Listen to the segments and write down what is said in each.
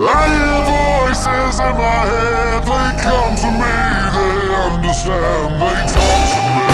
I hear voices in my head, they come to me, they understand, they talk to me.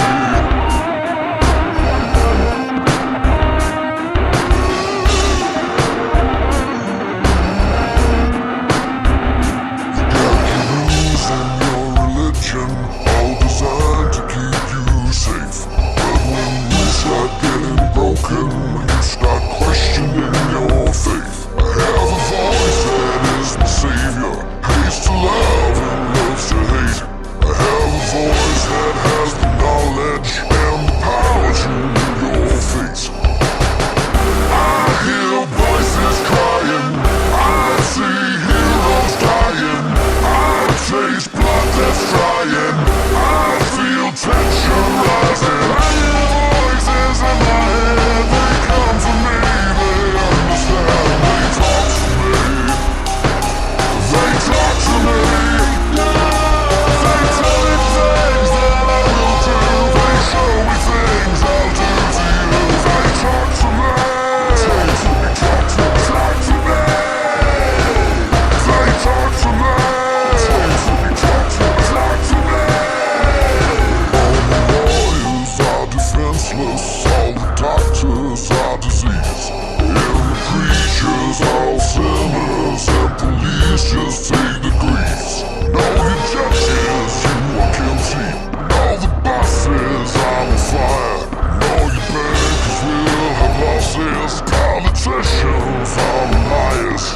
All designed to keep you safe. But when rules start getting broken, when you start questioning your faith, I have a voice that is my savior, hates to love and loves to hate. I have a voice that has the knowledge and the power to your fate. I hear voices crying, I see heroes dying, I taste blood that's drying, I feel tension rising. I hear voices in my head, they come to me, they understand, they talk to me. They talk to me. They tell me things that I will do, they show me things I'll do to you. They talk to me. Talk to me, talk to me, talk to me. They talk to me. Talk to me, talk to me, talk to me. All the lawyers are defenseless, all the doctors are disease, and the preachers all sinners, and police just take the griefs. And all the judges, you are guilty, and all the bosses are on fire, and all your bankers will have losses, politicians are liars.